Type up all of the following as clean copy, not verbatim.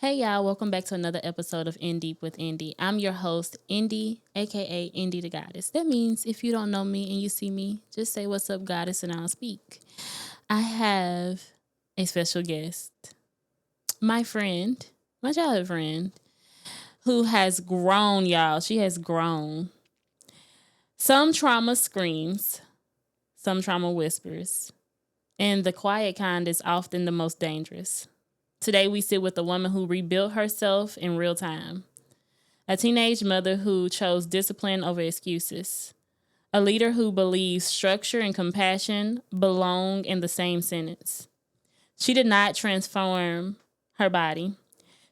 Hey y'all, welcome back to another episode of InDeep with Indy. I'm your host, Indy, aka Indy the Goddess. That means if you don't know me and you see me, just say what's up, Goddess, and I'll speak. I have a special guest, my friend, my childhood friend, who has grown, y'all. She has grown. Some trauma screams, some trauma whispers, and the quiet kind is often the most dangerous. Today, we sit with a woman who rebuilt herself in real time, a teenage mother who chose discipline over excuses, a leader who believes structure and compassion belong in the same sentence. She did not transform her body.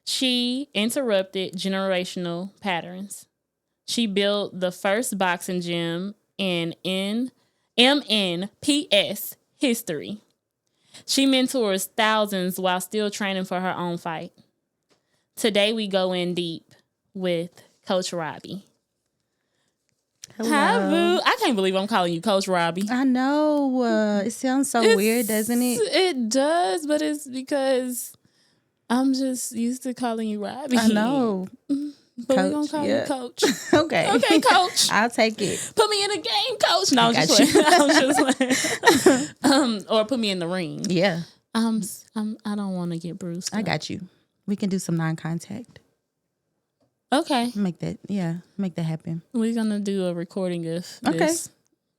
She interrupted generational patterns. She built the first boxing gym in MNPS history. She mentors thousands while still training for her own fight. Today, we go in deep with Coach Robbie. Hello. Hi, Boo. I can't believe I'm calling you Coach Robbie. I know. It sounds so weird, doesn't it? It does, but it's because I'm just used to calling you Robbie. I know. But we're going to call you Coach. Okay. Okay, Coach. I'll take it. Put me in a game, Coach. No, I'm just playing. I'm just playing. Or put me in the ring. Yeah. I don't want to get bruised. I got you. We can do some non-contact. Okay. Make that happen. We're going to do a recording of this. Okay.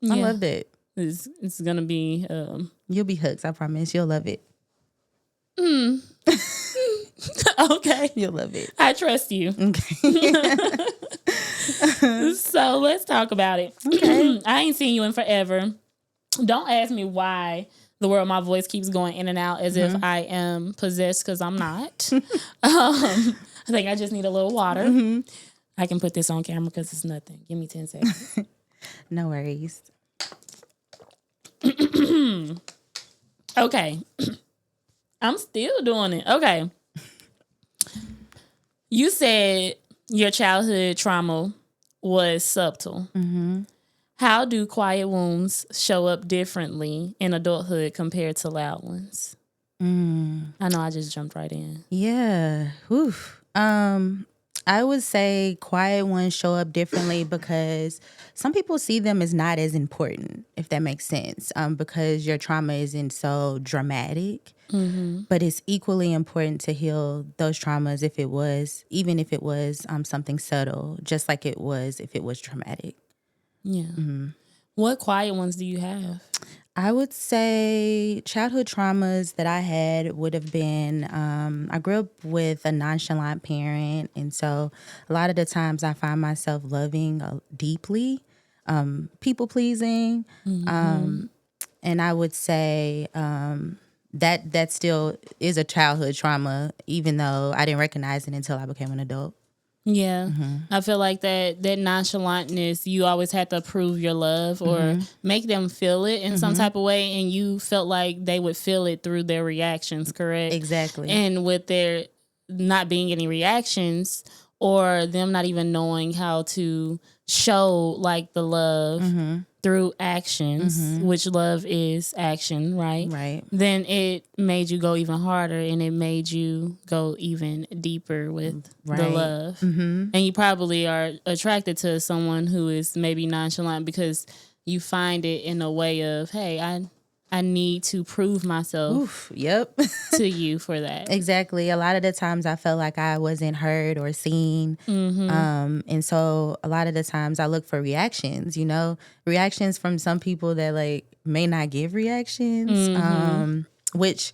Yeah. I love that. It's going to be... You'll be hooked, I promise. You'll love it. Okay. You'll love it. I trust you. Okay. So let's talk about it. Okay. I ain't seen you in forever. Don't ask me why the world my voice keeps going in and out as if I am possessed, because I'm not. I think I just need a little water. I can put this on camera because it's nothing. Give me 10 seconds. No worries. Okay. I'm still doing it. Okay. You said your childhood trauma was subtle. How do quiet wounds show up differently in adulthood compared to loud ones? I know I just jumped right in. Yeah. Oof. I would say quiet ones show up differently because some people see them as not as important, if that makes sense, because your trauma isn't so dramatic. But it's equally important to heal those traumas even if it was something subtle, just like it was if it was traumatic. Yeah. What quiet ones do you have? I would say childhood traumas that I had would have been, I grew up with a nonchalant parent. And so a lot of the times I find myself loving deeply, people pleasing. And I would say that still is a childhood trauma, even though I didn't recognize it until I became an adult. Yeah. I feel like that nonchalantness, you always had to prove your love or make them feel it in some type of way, and you felt like they would feel it through their reactions, correct? Exactly. And with their not being any reactions or them not even knowing how to show like the love through actions, which love is action, right? Right. Then it made you go even harder, and it made you go even deeper with the love. And you probably are attracted to someone who is maybe nonchalant because you find it in a way of, hey, I need to prove myself to you for that. Exactly. A lot of the times I felt like I wasn't heard or seen. And so a lot of the times I look for reactions from some people that like may not give reactions, which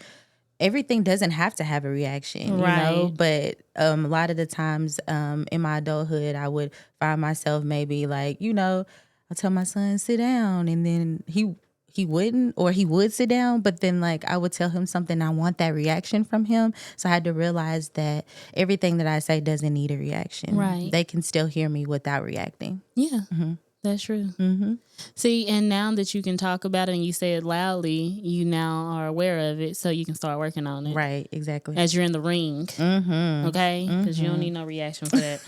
everything doesn't have to have a reaction, you know? But a lot of the times in my adulthood, I would find myself maybe like, I'll tell my son, sit down. And then he wouldn't, or he would sit down, but then like I would tell him something, I want that reaction from him. So I had to realize that everything that I say doesn't need a reaction. Right. They can still hear me without reacting. Yeah, that's true. See, and now that you can talk about it and you say it loudly, you now are aware of it, so you can start working on it. Right, exactly. As you're in the ring, okay? Because you don't need no reaction for that.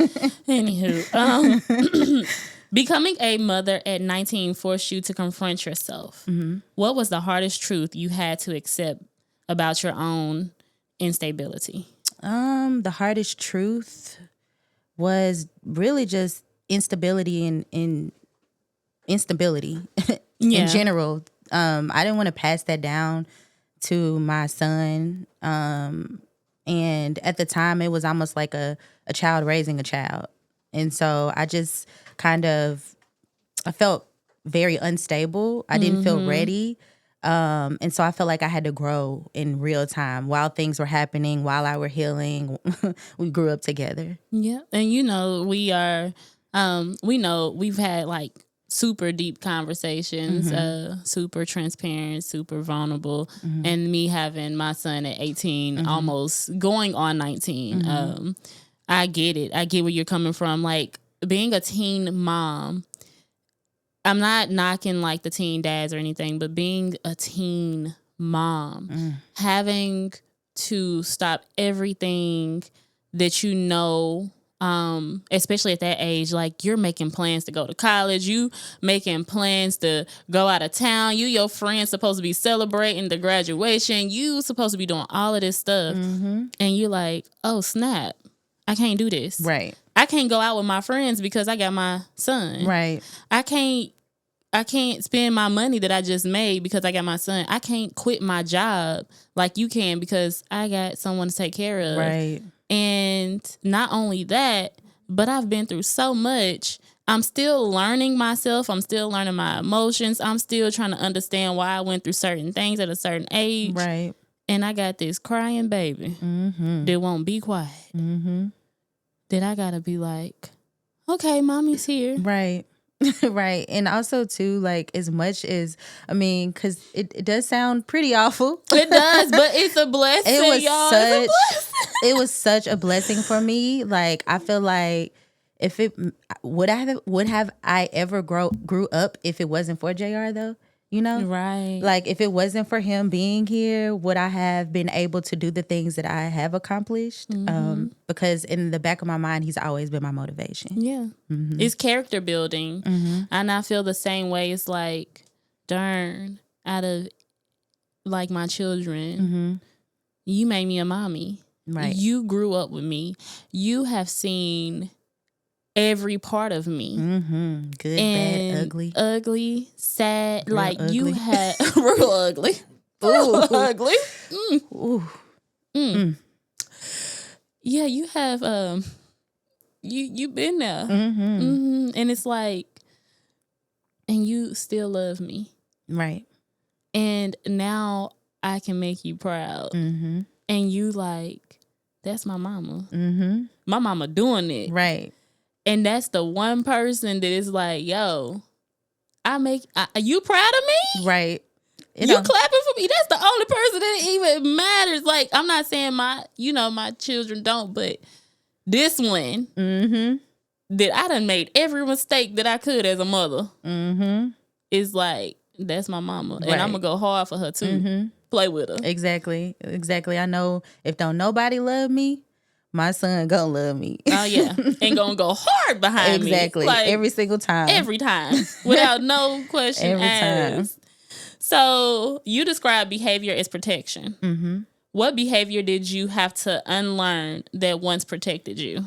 Anywho, becoming a mother at 19 forced you to confront yourself. What was the hardest truth you had to accept about your own instability? The hardest truth was really just instability in instability in general. I didn't want to pass that down to my son. And at the time, it was almost like a child raising a child. And so I just I felt very unstable. I didn't feel ready. And so I felt like I had to grow in real time while things were happening, while I were healing. We grew up together. Yeah. And we know we've had like super deep conversations, super transparent, super vulnerable. And me having my son at 18, almost going on 19. I get it. I get where you're coming from. Like being a teen mom, I'm not knocking like the teen dads or anything, but being a teen mom, having to stop everything that you know, especially at that age, like you're making plans to go to college, you making plans to go out of town, your friends supposed to be celebrating the graduation, you supposed to be doing all of this stuff, and you're like, oh snap, I can't do this. Right. I can't go out with my friends because I got my son. Right. I can't spend my money that I just made because I got my son. I can't quit my job like you can because I got someone to take care of. Right. And not only that, but I've been through so much. I'm still learning myself. I'm still learning my emotions. I'm still trying to understand why I went through certain things at a certain age. Right. And I got this crying baby that won't be quiet. That I got to be like, okay, mommy's here. Right. Right. And also too, like as much as, I mean, because it does sound pretty awful. It does, but it's a blessing, y'all. It was such a blessing for me. Like I feel like if it would have I ever grew up if it wasn't for JR though, you know? Right. Like if it wasn't for him being here, would I have been able to do the things that I have accomplished? Because in the back of my mind, he's always been my motivation. Yeah. It's character building. And I feel the same way. It's like, darn, out of like my children, you made me a mommy. Right. You grew up with me. You have seen every part of me. Good, and bad, ugly. Ugly, sad. Real like ugly. you had real ugly. Real ugly. Yeah, you have you been there. And it's like, and you still love me. Right. And now I can make you proud. And you like, that's my mama. My mama doing it. Right. And that's the one person that is like, yo, you proud of me? Right. You clapping for me? That's the only person that even matters. Like, I'm not saying my children don't, but this one that I done made every mistake that I could as a mother is like, that's my mama. Right. And I'm going to go hard for her too. Play with her. Exactly. I know if don't nobody love me, my son gonna love me. Oh yeah, and gonna go hard behind me. Exactly, like, every single time. Every time, without no question asked. So you describe behavior as protection. What behavior did you have to unlearn that once protected you?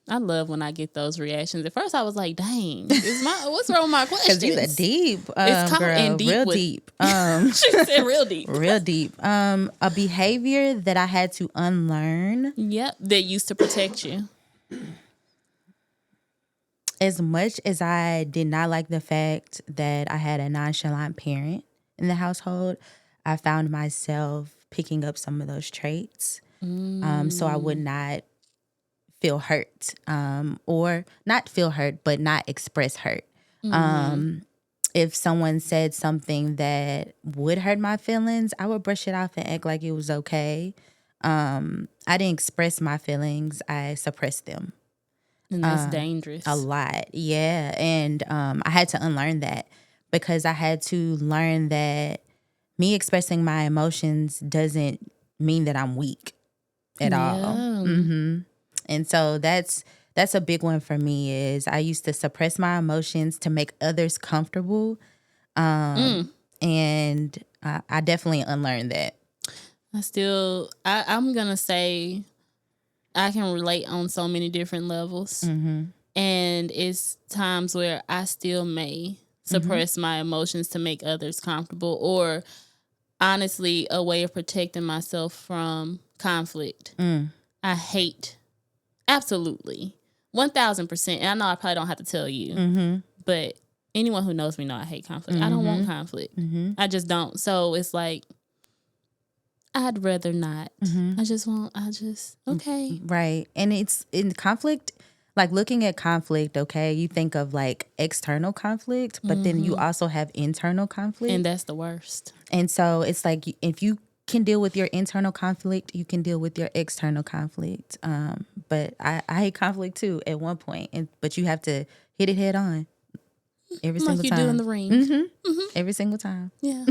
I love when I get those reactions. At first, I was like, "Dang, what's wrong with my questions?" Because these are deep. It's girl, InDeep real deep. She said, "Real deep, real deep." A behavior that I had to unlearn. Yep, that used to protect you. As much as I did not like the fact that I had a nonchalant parent in the household, I found myself picking up some of those traits. So I would not feel hurt, or not feel hurt, but not express hurt. If someone said something that would hurt my feelings, I would brush it off and act like it was okay. I didn't express my feelings. I suppressed them. And that's dangerous. A lot, yeah. And I had to unlearn that because I had to learn that me expressing my emotions doesn't mean that I'm weak at all. And so that's a big one for me is I used to suppress my emotions to make others comfortable. And I definitely unlearned that. I'm going to say I can relate on so many different levels. Mm-hmm. And it's times where I still may suppress my emotions to make others comfortable, or honestly, a way of protecting myself from conflict. I hate, absolutely, 1,000%. And I know I probably don't have to tell you, but anyone who knows me know I hate conflict. I don't want conflict. I just don't. So it's like, I'd rather not. Okay. Right. And it's in conflict, like looking at conflict, okay, you think of like external conflict, but then you also have internal conflict. And that's the worst. And so it's like, if you can deal with your internal conflict, you can deal with your external conflict. But I hate conflict too at one point, but you have to hit it head on. Every single time. Like you do in the ring. Every single time. Yeah.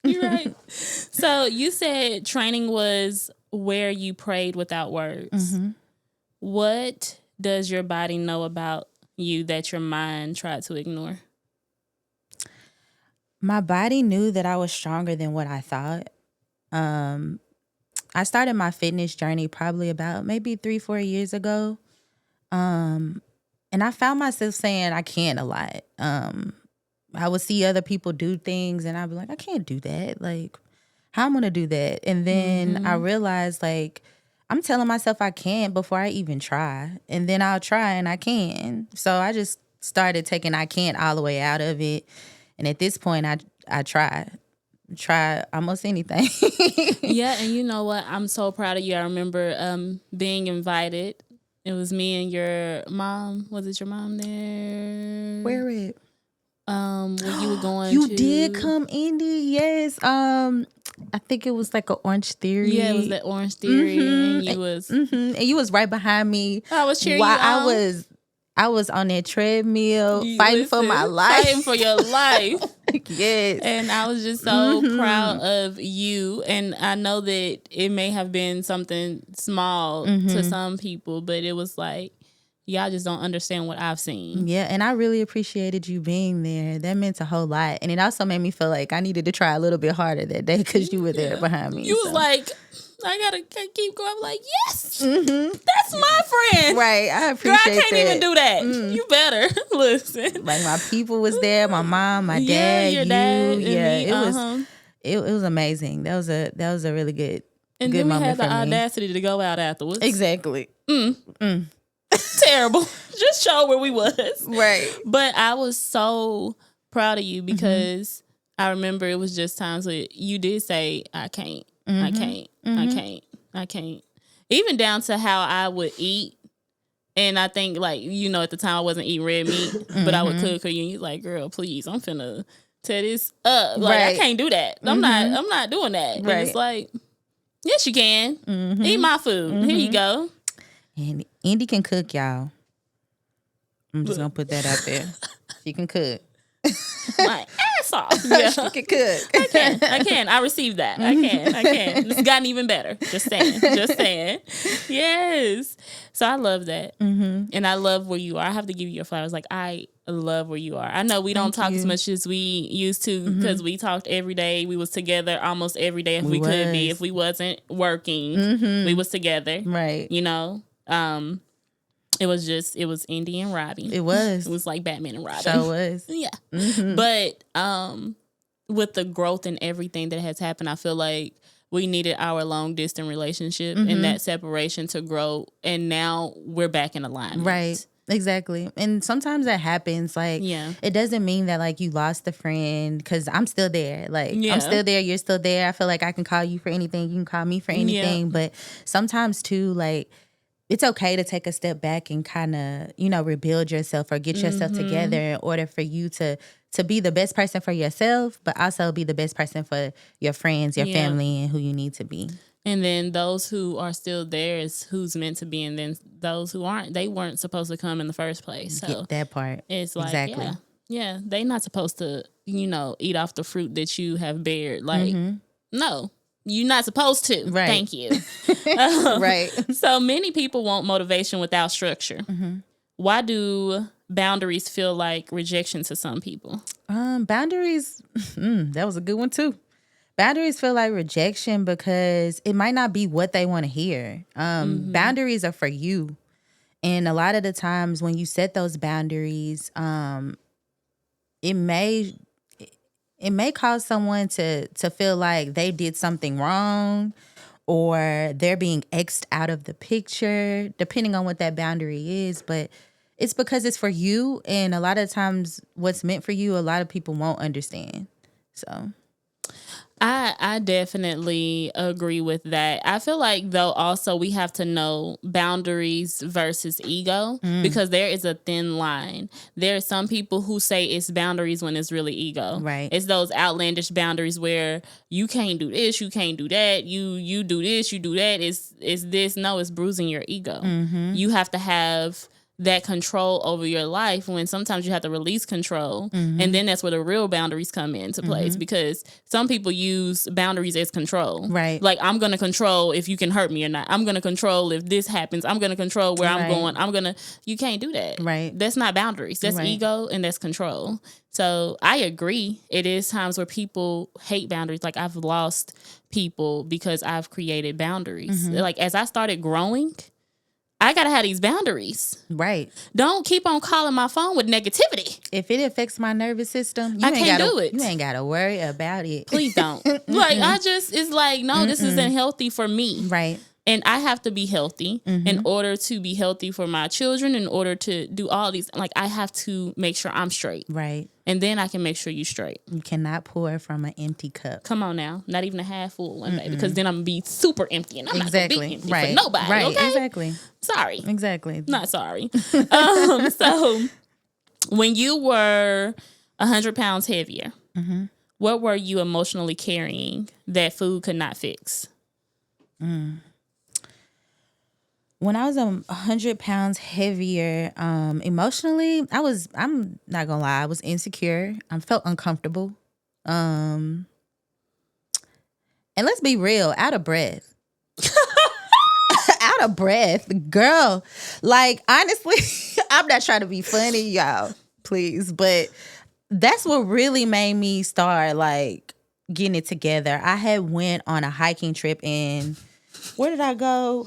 You're right. So you said training was where you prayed without words. What does your body know about you that your mind tried to ignore? My body knew that I was stronger than what I thought. I started my fitness journey probably about maybe 3-4 years ago. And I found myself saying I can't a lot. I would see other people do things and I'd be like, I can't do that. Like, how am I going to do that? And then I realized, like, I'm telling myself I can't before I even try. And then I'll try and I can. So I just started taking I can't all the way out of it. And at this point, I try almost anything. Yeah, and you know what? I'm so proud of you. I remember being invited. It was me and your mom. Was it your mom there? Where it? When you were going You to... did come, Indy, yes. I think it was like an Orange Theory. Yeah, it was that Orange Theory, and you was... And you was right behind me. I was cheering you on. I was on that treadmill fighting for my life. Fighting for your life. Yes. And I was just so proud of you. And I know that it may have been something small to some people, but it was like, y'all just don't understand what I've seen. Yeah, and I really appreciated you being there. That meant a whole lot. And it also made me feel like I needed to try a little bit harder that day because you were there behind me. You was like, I gotta keep going. I'm like, yes, that's my friend. Right, I appreciate that. Girl, I can't even do that. You better listen. Like my people was there, my mom, my dad, your dad, yeah, it was amazing. That was a really good and good then we moment had the for me. audacity to go out afterwards. Exactly. Terrible. Just show where we was. Right. But I was so proud of you because I remember it was just times where you did say, I can't. I can't. Even down to how I would eat. And I think, like, you know, at the time I wasn't eating red meat, but I would cook for you. And you're like, girl, please, I'm finna tear this up. Like, I can't do that. I'm not doing that. Right. And it's like, yes, you can. Eat my food. Here you go. And Indy can cook, y'all. I'm just going to put that out there. She can cook. My ass off. Yeah. She can cook. I can. I received that. I can. It's gotten even better. Just saying. Yes. So I love that. And I love where you are. I have to give you your flowers. Like, I love where you are. I know we don't talk as much as we used to because we talked every day. We was together almost every day if we could be. If we wasn't working, we was together. Right. You know? It was Indy and Robbie. It was. It was like Batman and Robin. Sure was. Yeah. But with the growth and everything that has happened, I feel like we needed our long distance relationship and that separation to grow. And now we're back in alignment. Right. Exactly. And sometimes that happens. Like, it doesn't mean that, like, you lost a friend because I'm still there. Like, I'm still there. You're still there. I feel like I can call you for anything. You can call me for anything. But sometimes, too, like, it's okay to take a step back and kind of, you know, rebuild yourself or get yourself together in order for you to be the best person for yourself, but also be the best person for your friends, your family, and who you need to be. And then those who are still there is who's meant to be. And then those who aren't, they weren't supposed to come in the first place. So get that part. It's like, yeah, they not supposed to, you know, eat off the fruit that you have bared. Like, no. You're not supposed to. Right. Thank you. Right. So many people want motivation without structure. Why do boundaries feel like rejection to some people? Boundaries, that was a good one too. Boundaries feel like rejection because it might not be what they want to hear. Boundaries are for you. And a lot of the times when you set those boundaries, it may cause someone to feel like they did something wrong or they're being X'd out of the picture, depending on what that boundary is. But it's because it's for you. And a lot of times what's meant for you, a lot of people won't understand. So I definitely agree with that. I feel like, though, also we have to know boundaries versus ego because there is a thin line. There are some people who say it's boundaries when it's really ego. Right. It's those outlandish boundaries where you can't do this, you can't do that, you do this, you do that. It's this. No, it's bruising your ego. You have to have that control over your life when sometimes you have to release control. And then that's where the real boundaries come into place because some people use boundaries as control. Right. Like, I'm going to control if you can hurt me or not. I'm going to control if this happens. I'm going to control where I'm going. You can't do that. Right. That's not boundaries. That's ego and that's control. So I agree. It is times where people hate boundaries. Like, I've lost people because I've created boundaries. Like, as I started growing, I got to have these boundaries. Right. Don't keep on calling my phone with negativity. If it affects my nervous system, I can't do it. You ain't got to worry about it. Please don't. Like, it's like, no, this isn't healthy for me. Right. And I have to be healthy in order to be healthy for my children, in order to do all these. Like, I have to make sure I'm straight. Right. And then I can make sure you're straight. You cannot pour from an empty cup. Come on now. Not even a half full one, baby. Because then I'm going to be super empty. And I'm not going to be empty for nobody. Right. Okay? Exactly. Sorry. Exactly. Not sorry. So when you were 100 pounds heavier, what were you emotionally carrying that food could not fix? When I was 100 pounds heavier, emotionally, I'm not gonna lie, I was insecure. I felt uncomfortable. And let's be real, out of breath. Out of breath, girl. Like, honestly, I'm not trying to be funny, y'all, please. But that's what really made me start, like, getting it together. I had went on a hiking trip in, where did I go?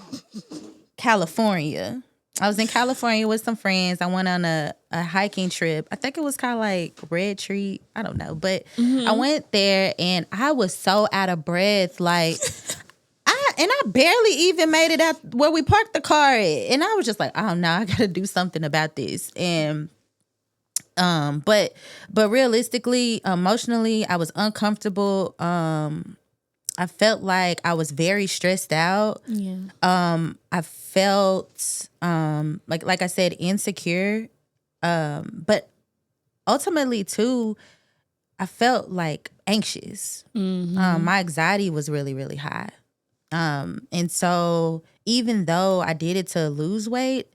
California. I was in California with some friends. I went on a hiking trip. I think it was kind of like Red Tree. I don't know. But I went there and I was so out of breath. Like, I barely even made it out where we parked the car at. And I was just like, oh no, I got to do something about this. And but realistically, emotionally, I was uncomfortable. I felt like I was very stressed out. Yeah. I felt like I said, insecure. But ultimately too, I felt like anxious. My anxiety was really, really high. And so even though I did it to lose weight,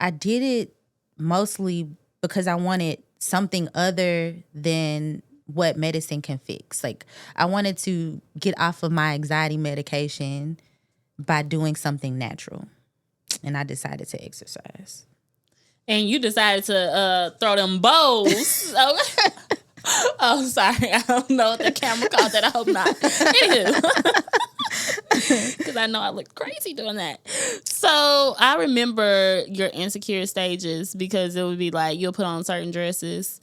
I did it mostly because I wanted something other than what medicine can fix. Like, I wanted to get off of my anxiety medication by doing something natural. And I decided to exercise. And you decided to throw them bows. Oh, sorry. I don't know if the camera caught that. I hope not. Anywho. Because I know I looked crazy doing that. So I remember your insecure stages because it would be like you'll put on certain dresses.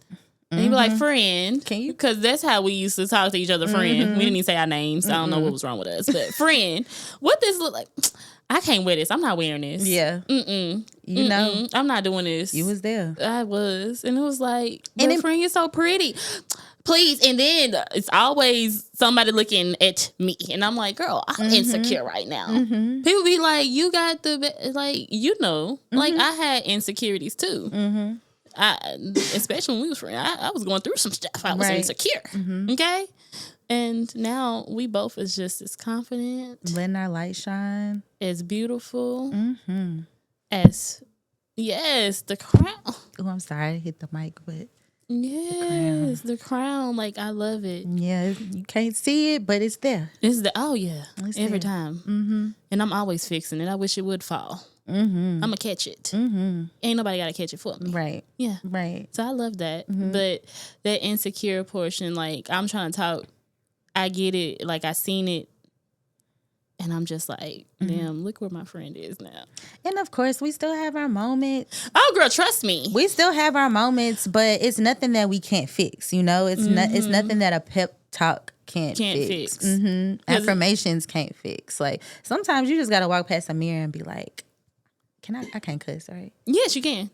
And you'd be like, friend, can you? Because that's how we used to talk to each other, friend. We didn't even say our names. I don't know what was wrong with us. But friend, what this look like? I can't wear this. I'm not wearing this. Yeah. You know. I'm not doing this. You was there. I was. And it was like, friend, you're so pretty. Please. And then it's always somebody looking at me. And I'm like, girl, I'm insecure right now. People be like, you got the, like, you know. Like, I had insecurities too. Especially when we was friends, I was going through some stuff. I was insecure. Okay? And now we both is just as confident. Letting our light shine. As beautiful. As, yes, the crown. Oh, I'm sorry. I hit the mic, but. Yes, the crown. Like, I love it. Yeah, you can't see it, but it's there. It's every time. And I'm always fixing it. I wish it would fall. I'm gonna catch it. Ain't nobody gotta catch it for me. Right. Yeah. Right. So I love that. But that insecure portion, like, I'm trying to talk I get it. Like, I seen it. And I'm just like, damn, look where my friend is now. And of course, we still have our moments. Oh, girl, trust me. We still have our moments, but it's nothing that we can't fix. You know, it's it's nothing that a pep talk can't fix. Affirmations can't fix. Like, sometimes you just gotta walk past a mirror and be like, I can't cuss, right? Yes, you can.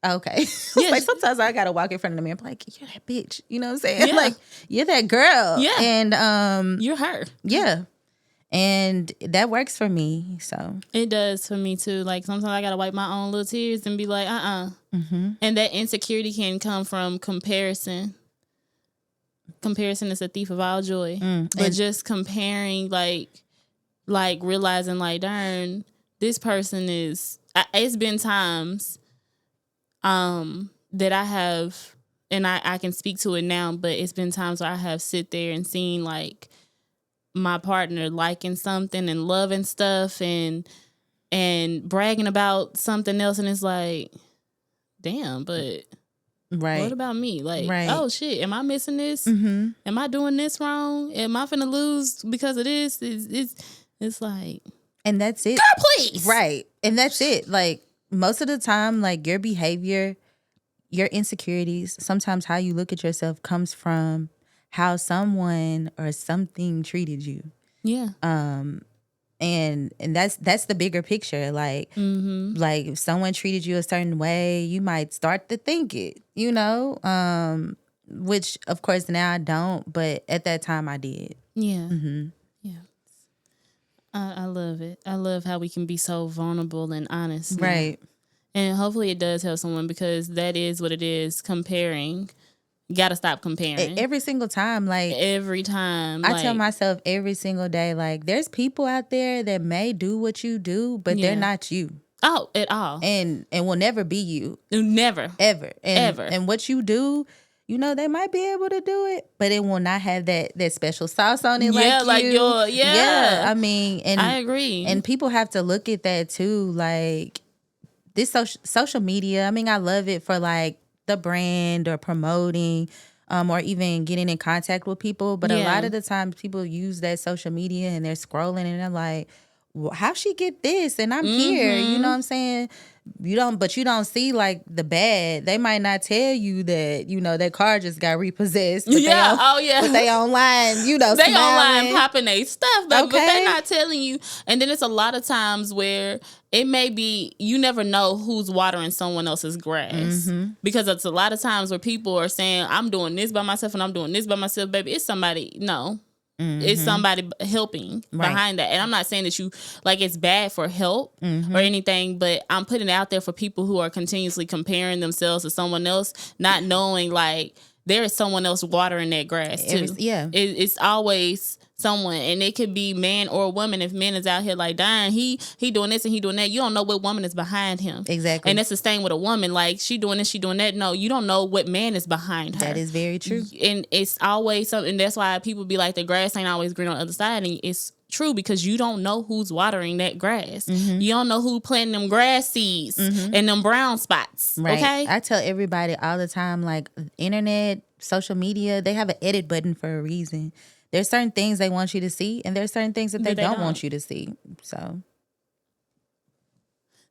Okay. Yes. Like, sometimes I gotta walk in front of the mirror and be like, you're that bitch. You know what I'm saying? Yeah. Like, you're that girl. Yeah. And you're her. Yeah. And that works for me. So it does for me too. Like, sometimes I gotta wipe my own little tears and be like, And that insecurity can come from comparison. Comparison is a thief of all joy. But just comparing, like realizing, like, darn, this person is. It's been times, that I have, and I can speak to it now. But it's been times where I have sit there and seen, like, my partner liking something and loving stuff and bragging about something else, and it's like, damn, but what about me? Like, oh shit, am I missing this? Am I doing this wrong? Am I finna lose because of this? It's like, and that's it. Girl, please. Right. And that's it. Like, most of the time, like, your behavior, your insecurities, sometimes how you look at yourself comes from how someone or something treated you. Yeah. And that's the bigger picture. Like, like, if someone treated you a certain way, you might start to think it, you know? Which, of course, now I don't, but at that time I did. Yeah. Yeah. I love it. I love how we can be so vulnerable and honest. Right. Now. And hopefully it does help someone, because that is what it is, comparing. You gotta stop comparing. Every single time. Like, every time. I tell myself every single day, like, there's people out there that may do what you do, but they're not you. Oh, at all. And will never be you. Never. Ever. Ever. And what you do, you know, they might be able to do it, but it will not have that special sauce on it. Like you. Yeah. I mean, and I agree. And people have to look at that too. Like, this social media, I mean, I love it for, like, the brand or promoting, or even getting in contact with people. But a lot of the times people use that social media and they're scrolling and they're like, well, how she get this? And I'm here, you know what I'm saying? You don't see, like, the bad. They might not tell you that, you know, that car just got repossessed. But but they online, you know, they smiling. online popping their stuff, but they're not telling you. And then it's a lot of times where it may be, you never know who's watering someone else's grass. Because it's a lot of times where people are saying, I'm doing this by myself and I'm doing this by myself, baby. It's somebody, it's somebody helping behind that. And I'm not saying that you, like, it's bad for help or anything, but I'm putting it out there for people who are continuously comparing themselves to someone else, not knowing, like, there is someone else watering that grass too. It's always someone, and it could be man or woman. If man is out here like, darn, he doing this and he doing that, you don't know what woman is behind him. Exactly. And that's the same with a woman. Like, she doing this, she doing that. No, you don't know what man is behind her. That is very true. And it's always something. That's why people be like, the grass ain't always green on the other side. And it's true, because you don't know who's watering that grass. You don't know who planting them grass seeds and them brown spots. Right. Okay. I tell everybody all the time, like, internet, social media, they have an edit button for a reason. There's certain things they want you to see, and there's certain things that they don't want you to see. So,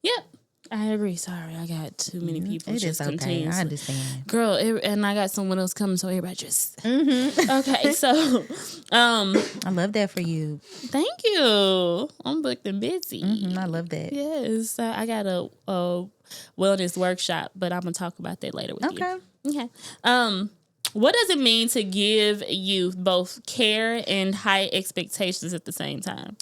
yep, I agree. Sorry, I got too many people. It is okay. I understand, girl. And I got someone else coming, so everybody just okay. So, I love that for you. Thank you. I'm booked and busy. I love that. Yes, I got a wellness workshop, but I'm gonna talk about that later with you. Okay. What does it mean to give youth both care and high expectations at the same time?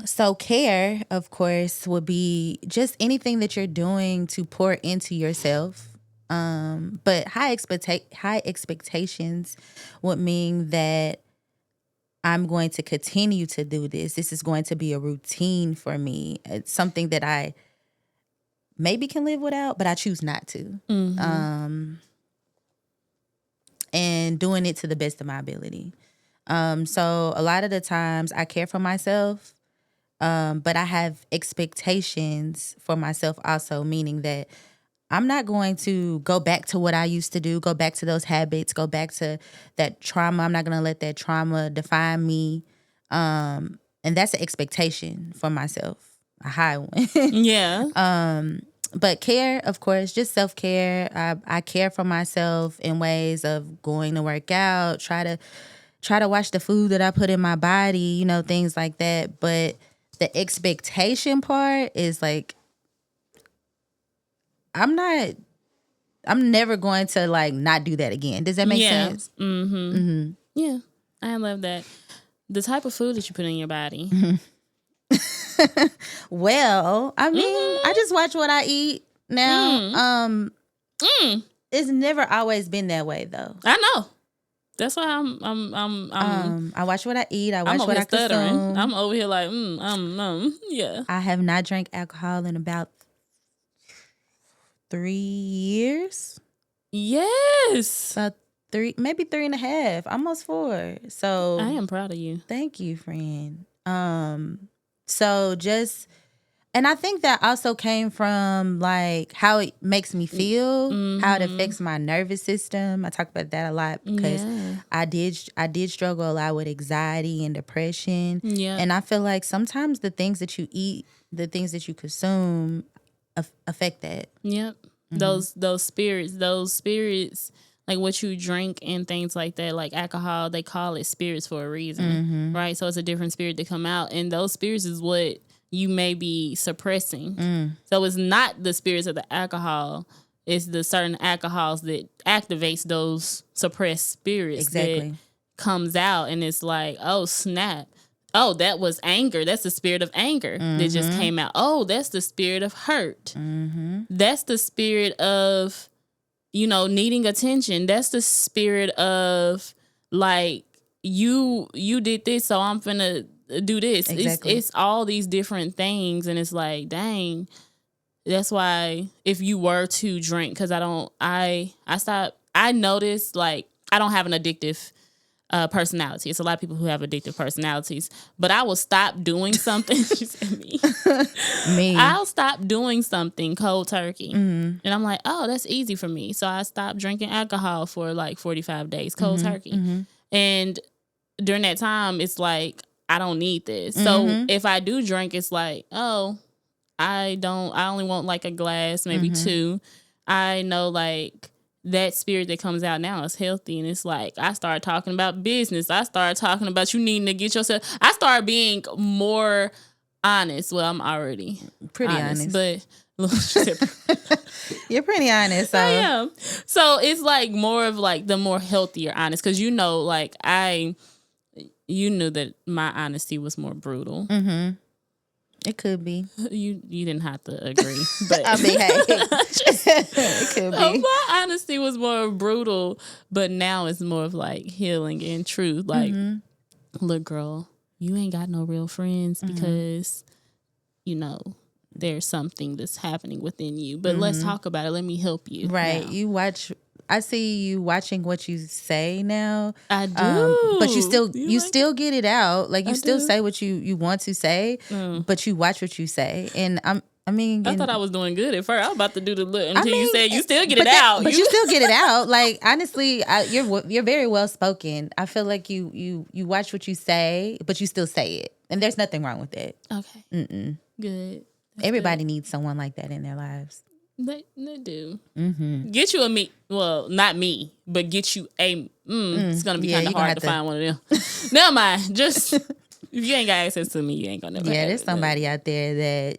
So care, of course, would be just anything that you're doing to pour into yourself. But high expectations would mean that I'm going to continue to do this. This is going to be a routine for me. It's something that I maybe can live without, but I choose not to. And doing it to the best of my ability. So a lot of the times I care for myself, but I have expectations for myself also, meaning that I'm not going to go back to what I used to do, go back to those habits, go back to that trauma. I'm not going to let that trauma define me. And that's an expectation for myself, a high one. Yeah. But care, of course, just self-care. I care for myself in ways of going to work out, try to watch the food that I put in my body, you know, things like that. But the expectation part is like, I'm never going to like not do that again. Does that make sense? Yeah. I love that. The type of food that you put in your body. Well, I mean, I just watch what I eat now. It's never always been that way though. I know. That's why I watch what I eat. I watch I'm over what here I consume. stuttering. I'm over here like, yeah. I have not drank alcohol in about 3 years. Yes. About 3, maybe 3.5, almost 4. So I am proud of you. Thank you, friend. So just, and I think that also came from like how it makes me feel, how it affects my nervous system. I talk about that a lot because I did struggle a lot with anxiety and depression. Yeah. And I feel like sometimes the things that you eat, the things that you consume affect that. Yep. Those spirits, like what you drink and things like that, like alcohol, they call it spirits for a reason, right? So it's a different spirit to come out, and those spirits is what you may be suppressing. So it's not the spirits of the alcohol, it's the certain alcohols that activates those suppressed spirits that comes out, and it's like, oh snap. Oh, that was anger. That's the spirit of anger that just came out. Oh, that's the spirit of hurt. That's the spirit of, you know, needing attention. That's the spirit of like, you did this, so I'm finna do this. Exactly. It's all these different things, and it's like, dang. That's why if you were to drink, because I stopped. I noticed like I don't have an addictive personality. It's a lot of people who have addictive personalities, but I will stop doing something. She said me. I'll stop doing something cold turkey. And I'm like, oh, that's easy for me. So I stopped drinking alcohol for like 45 days, cold turkey. And during that time, it's like, I don't need this. So if I do drink, it's like, oh, I only want like a glass, maybe 2. I know like that spirit that comes out now is healthy, and it's like I started talking about business. I started talking about you needing to get yourself. I started being more honest. Well, I'm already pretty honest. But you're pretty honest. So. I am. So it's like more of like the more healthier honest, because you know, like you knew that my honesty was more brutal. It could be. You didn't have to agree, but I mean, hey, it could be. My honesty was more brutal, but now it's more of like healing and truth. Like, look, girl, you ain't got no real friends because, you know, there's something that's happening within you. But let's talk about it. Let me help you. Right. Now. I see you watching what you say now. I do. But you still get it out. Like you still say what you want to say, but you watch what you say. And I thought I was doing good at first. I was about to do the look until you said you still get it out. But you still get it out. Like honestly, you're very well spoken. I feel like you watch what you say, but you still say it. And there's nothing wrong with that. Okay. Good. That's Everybody needs someone like that in their lives. They do. Get you a me. Well, not me, but get you a. It's gonna be kind of hard to find one of them. Never mind. Just if you ain't got access to me, you ain't gonna never. Yeah, there's somebody out there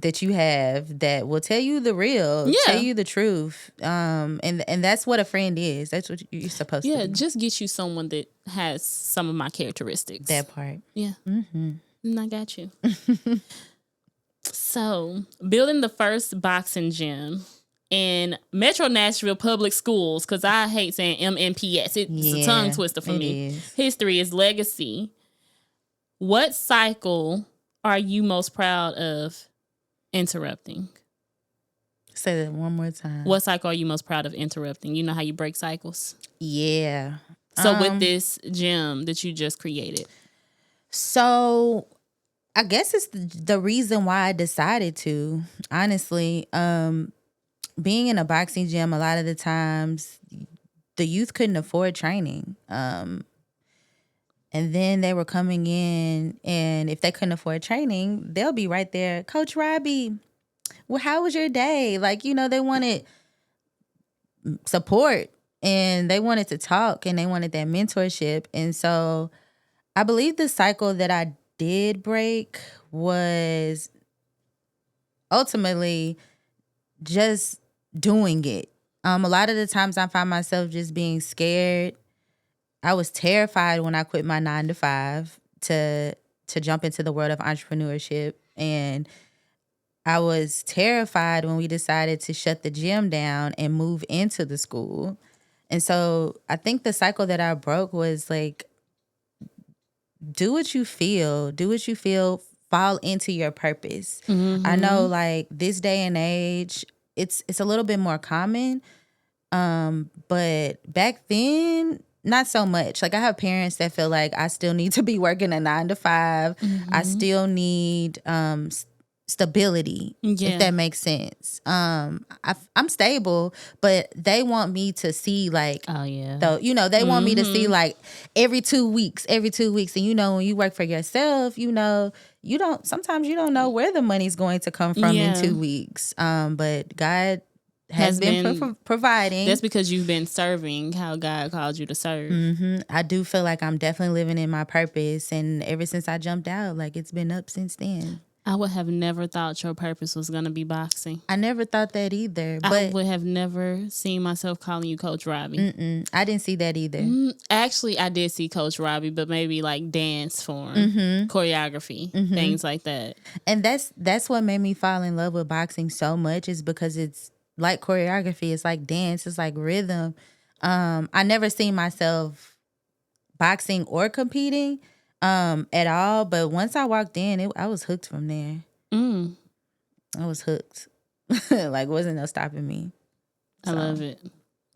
that you have that will tell you the real, tell you the truth. And that's what a friend is. That's what you're supposed to do. Yeah, just get you someone that has some of my characteristics. That part. Yeah. And I got you. So, building the first boxing gym in Metro Nashville Public Schools, because I hate saying MNPS. It's a tongue twister for me. History is legacy. What cycle are you most proud of interrupting? Say that one more time. What cycle are you most proud of interrupting? You know how you break cycles? Yeah. So with this gym that you just created. So I guess it's the reason why I decided to, honestly. being in a boxing gym, a lot of the times the youth couldn't afford training. And then they were coming in, and if they couldn't afford training, they'll be right there. Coach Robbie, well, how was your day? Like, they wanted support and they wanted to talk and they wanted that mentorship. And so I believe the cycle that I did break was ultimately just doing it. A lot of the times I find myself just being scared. I was terrified when I quit my 9 to 5 to jump into the world of entrepreneurship. And I was terrified when we decided to shut the gym down and move into the school. And so I think the cycle that I broke was like, do what you feel, fall into your purpose. I know like this day and age, it's a little bit more common. But back then, not so much. Like I have parents that feel like I still need to be working a 9 to 5. I still need stability, if that makes sense. I'm stable, but they want me to see like, they want me to see like every 2 weeks. And when you work for yourself, sometimes you don't know where the money's going to come from in 2 weeks. But God has been providing. That's because you've been serving how God called you to serve. I do feel like I'm definitely living in my purpose. And ever since I jumped out, like it's been up since then. I would have never thought your purpose was going to be boxing. I never thought that either. But I would have never seen myself calling you Coach Robbie. I didn't see that either. Actually, I did see Coach Robbie, but maybe like dance form, choreography, things like that. And that's what made me fall in love with boxing so much, is because it's like choreography. It's like dance. It's like rhythm. I never seen myself boxing or competing at all. But once I walked in, I was hooked from there. I was hooked. Like, wasn't no stopping me. So, I love it.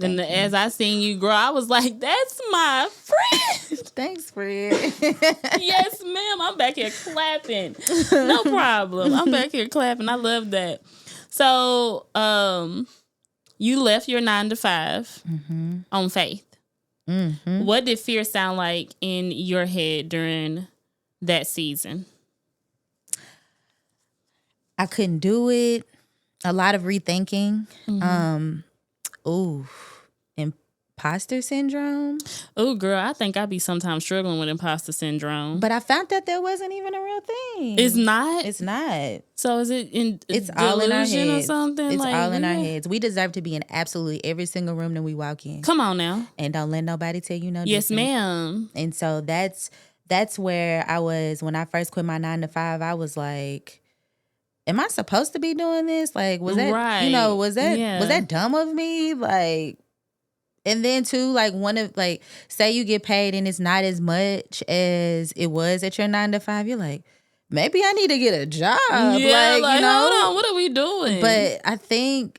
And as I seen you grow, I was like, that's my friend. Thanks, Fred. Yes, ma'am. I'm back here clapping. No problem. I'm back here clapping. I love that. So, you left your 9 to 5 on faith. What did fear sound like in your head during that season? I couldn't do it. A lot of rethinking. Imposter syndrome. Oh, girl, I think I be sometimes struggling with imposter syndrome. But I found that wasn't even a real thing. It's not? It's not. So is it it's all in our heads or something? It's like, all in our heads. We deserve to be in absolutely every single room that we walk in. Come on now. And don't let nobody tell you no Yes, different. ma'am. And so that's where I was when I first quit my 9 to 5. I was like, am I supposed to be doing this? Like, was that was that dumb of me? Like, and then too, like say you get paid and it's not as much as it was at your 9 to 5. You're like, maybe I need to get a job. Yeah, like hold on, what are we doing? But I think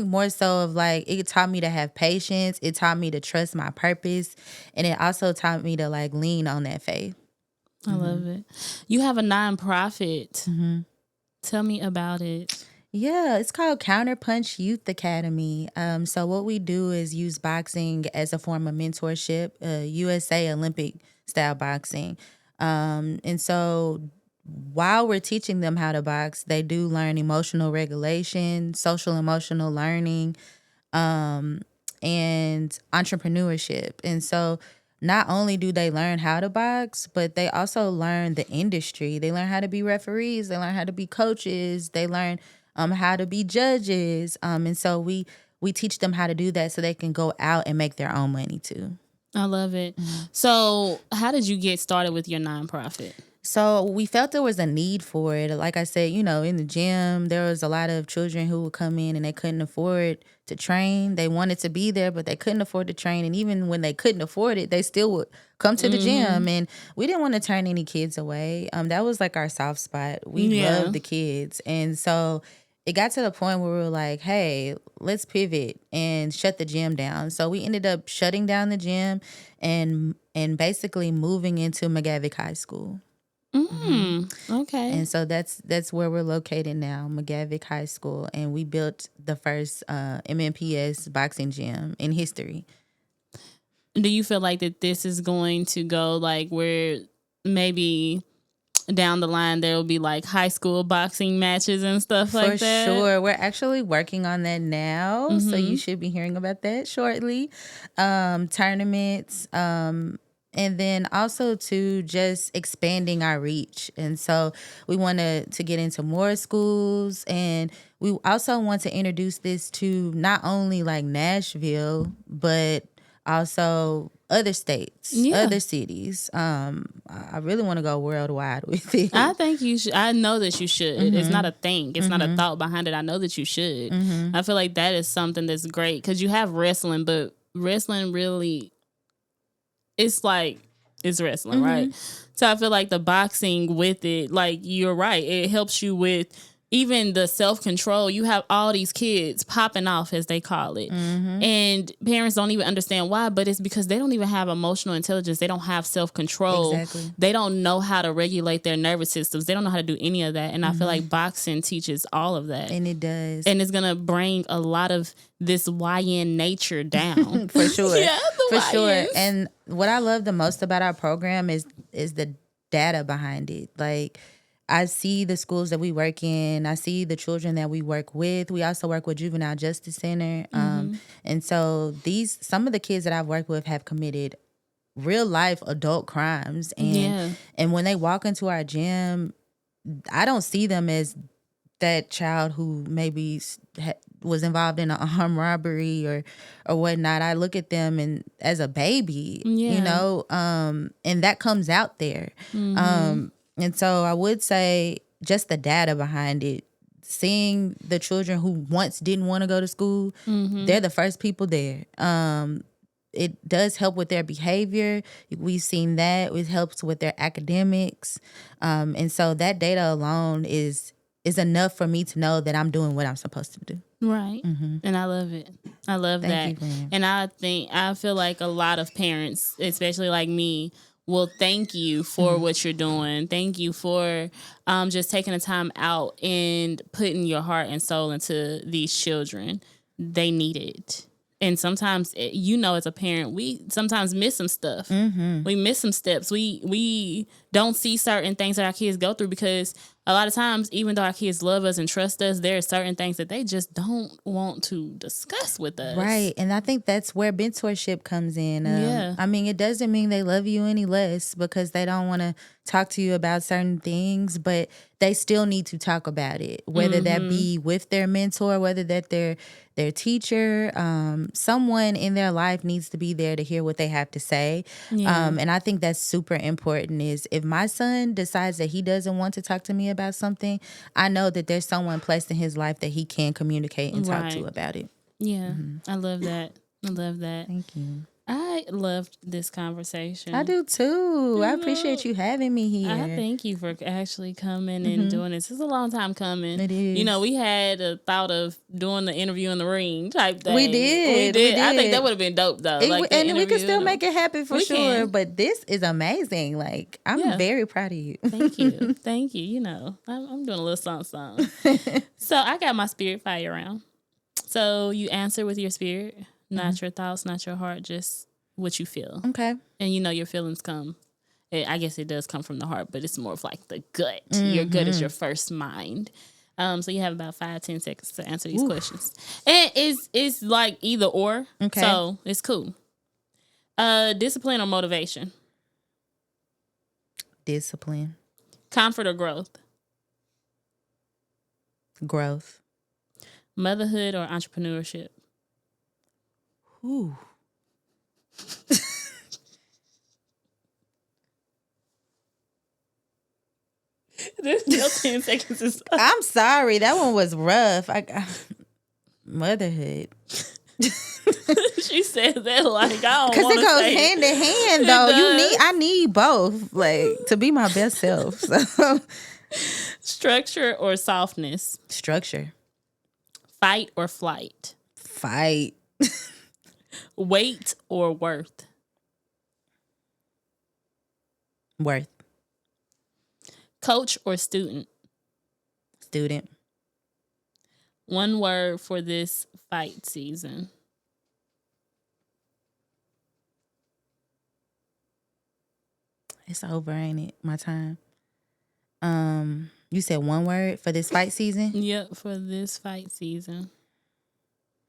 more so of like, it taught me to have patience. It taught me to trust my purpose, and it also taught me to like lean on that faith. I love it. You have a nonprofit. Tell me about it. Yeah, it's called Counterpunch Youth Academy. So what we do is use boxing as a form of mentorship, USA Olympic style boxing. And so while we're teaching them how to box, they do learn emotional regulation, social emotional learning, and entrepreneurship. And so not only do they learn how to box, but they also learn the industry. They learn how to be referees. They learn how to be coaches. They learn how to be judges. And so we teach them how to do that so they can go out and make their own money too. I love it. So how did you get started with your nonprofit? So we felt there was a need for it. Like I said, in the gym, there was a lot of children who would come in and they couldn't afford to train. They wanted to be there, but they couldn't afford to train. And even when they couldn't afford it, they still would come to the gym. And we didn't want to turn any kids away. That was like our soft spot. We loved the kids. And so it got to the point where we were like, hey, let's pivot and shut the gym down. So we ended up shutting down the gym and basically moving into McGavick High School. Okay. And so that's where we're located now, McGavick High School, and we built the first MNPS boxing gym in history. Do you feel like that this is going to go like where maybe down the line there will be like high school boxing matches and stuff like that? For sure. We're actually working on that now. So you should be hearing about that shortly. Tournaments, and then also to just expanding our reach. And so we want to get into more schools, and we also want to introduce this to not only like Nashville, but also other states, other cities. I really want to go worldwide with it. I think you should. I know that you should. It's not a thing. It's not a thought behind it. I know that you should. I feel like that is something that's great because you have wrestling, but wrestling really, it's like, it's wrestling, right? So I feel like the boxing with it, like you're right, it helps you with even the self-control. You have all these kids popping off, as they call it. And parents don't even understand why, but it's because they don't even have emotional intelligence. They don't have self-control. Exactly. They don't know how to regulate their nervous systems. They don't know how to do any of that. And I feel like boxing teaches all of that. And it does. And it's going to bring a lot of this YN nature down. For sure. Yeah, For sure. YNs. And what I love the most about our program is the data behind it. Like, I see the schools that we work in. I see the children that we work with. We also work with Juvenile Justice Center. And so some of the kids that I've worked with have committed real life adult crimes. And when they walk into our gym, I don't see them as that child who maybe was involved in an armed robbery or whatnot. I look at them and as a baby, you know, and that comes out there. And so I would say just the data behind it, seeing the children who once didn't want to go to school, they're the first people there. It does help with their behavior. We've seen that. It helps with their academics. And so that data alone is enough for me to know that I'm doing what I'm supposed to do. Right. And I love it. I love Thank that. you, ma'am. And I feel like a lot of parents, especially like me, will thank you for what you're doing. Thank you for just taking the time out and putting your heart and soul into these children. They need it. And sometimes, as a parent, we sometimes miss some stuff. We miss some steps. We don't see certain things that our kids go through because a lot of times, even though our kids love us and trust us, there are certain things that they just don't want to discuss with us. Right. And I think that's where mentorship comes in. I mean, it doesn't mean they love you any less because they don't want to talk to you about certain things, but they still need to talk about it, whether that be with their mentor, whether that their teacher, someone in their life needs to be there to hear what they have to say. And I think that's super important is if my son decides that he doesn't want to talk to me about something, I know that there's someone placed in his life that he can communicate and talk to about it. Yeah. I love that. I love that. Thank you. I loved this conversation. I do too. I appreciate you having me here. I thank you for actually coming and doing this. It's a long time coming. It is. You know, we had a thought of doing the interview in the ring type thing. We did. I think that would have been dope though. And we could still make it happen for sure. But this is amazing. Like, I'm very proud of you. Thank you. Thank you. You know, I'm doing a little something. So I got my spirit fire round. So you answer with your spirit. Not your thoughts, not your heart, just what you feel. Okay. And your feelings come. I guess it does come from the heart, but it's more of like the gut. Your gut is your first mind. So you have about 5-10 seconds to answer these questions. And it's like either or. Okay. So it's cool. Discipline or motivation? Discipline. Comfort or growth? Growth. Motherhood or entrepreneurship? Ooh. Your 10 seconds is up. I'm sorry. That one was rough. Motherhood. She said that like I don't Because want it to goes say hand in hand though. does. I need both, like, to be my best self. So Structure or softness? structure. Fight or flight? Fight. Weight or worth? Worth. Coach or student? Student. One word for this fight season. It's over, ain't it? My time. You said one word for this fight season? Yep, for this fight season.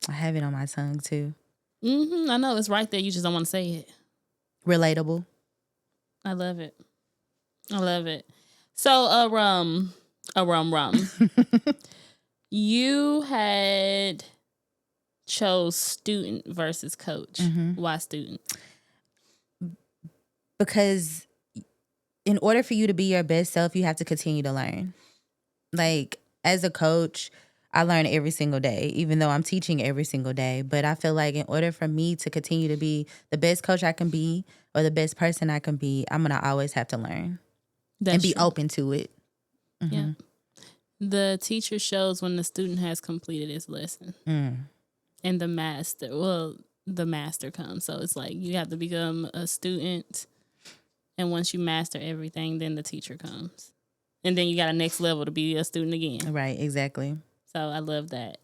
I have it on my tongue too. I know it's right there. You just don't want to say it. Relatable. I love it. I love it. So rum. You had chose student versus coach. Why student? Because in order for you to be your best self, you have to continue to learn. Like, as a coach, I learn every single day, even though I'm teaching every single day. But I feel like in order for me to continue to be the best coach I can be or the best person I can be, I'm going to always have to learn and be open to it. Yeah. The teacher shows when the student has completed his lesson. And the master comes. So it's like you have to become a student. And once you master everything, then the teacher comes. And then you got a next level to be a student again. Right, exactly. So I love that.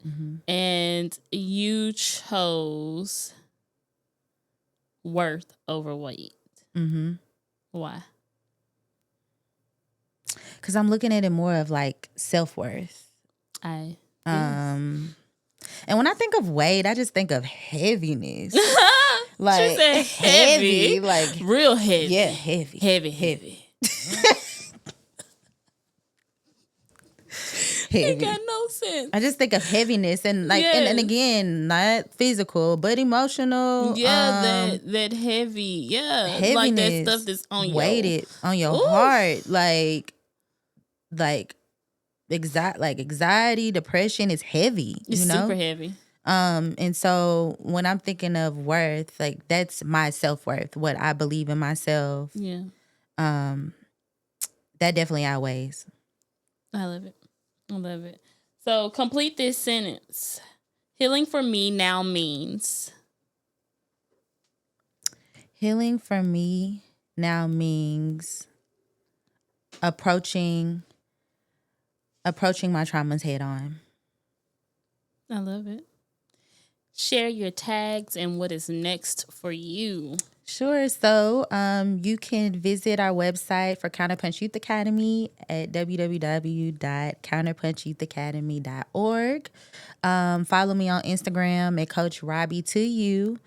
And you chose worth over weight. Why? Because I'm looking at it more of like self-worth. And when I think of weight, I just think of heaviness. Like, she said heavy. Like real heavy. Yeah, heavy. Heavy. Heavy. It got no sense. I just think of heaviness and like, and again, not physical, but emotional. Yeah, that heavy. Yeah, heaviness, like that stuff that's on weighted on your heart, like anxiety, depression is heavy. It's super heavy. And so when I'm thinking of worth, like that's my self-worth, what I believe in myself. Yeah. That definitely outweighs. I love it. I love it. So complete this sentence. Healing for me now means. Healing for me now means approaching my traumas head on. I love it. Share your tags and what is next for you. Sure. So you can visit our website for Counterpunch Youth Academy at www.counterpunchyouthacademy.org. Follow me on Instagram at Coach Robbie to you.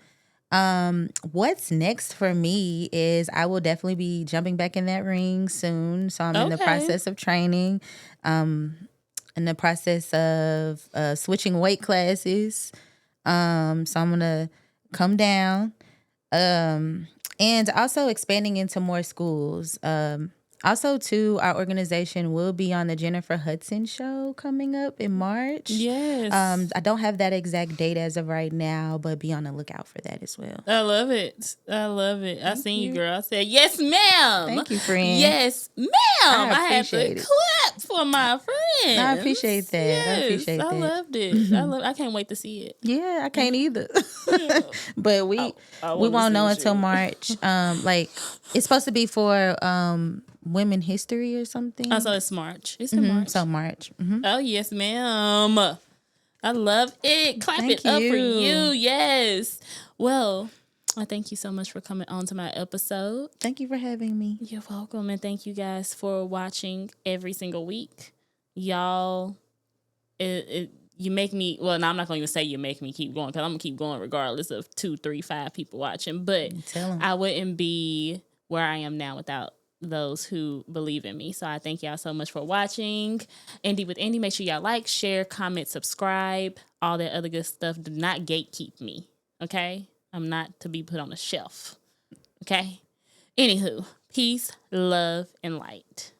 What's next for me is I will definitely be jumping back in that ring soon. So I'm in the process of training, in the process of switching weight classes. So I'm going to come down. And also expanding into more schools. Also, too, our organization will be on the Jennifer Hudson show coming up in March. Yes. I don't have that exact date as of right now, but be on the lookout for that as well. I love it. I seen you, girl. I said, yes, ma'am. Thank you, friend. Yes, ma'am. I had to clap for my friend. I appreciate that. Yes, I appreciate that. I loved it. I can't wait to see it. Yeah, I can't either. But we won't know until March. Like it's supposed to be for Women History or something. Oh, so it's March. It's in March. So March. Oh, yes, ma'am. I love it. Clap it up for you. Yes. Well, I thank you so much for coming on to my episode. Thank you for having me. You're welcome. And thank you guys for watching every single week. Y'all, you make me, well, no, I'm not going to even say you make me keep going because I'm going to keep going regardless of 2, 3, 5 people watching. But I wouldn't be where I am now without those who believe in me. So I thank y'all so much for watching. Indy with Indy. Make sure y'all like, share, comment, subscribe, all that other good stuff. Do not gatekeep me. Okay? I'm not to be put on a shelf. Okay? Anywho, peace, love, and light.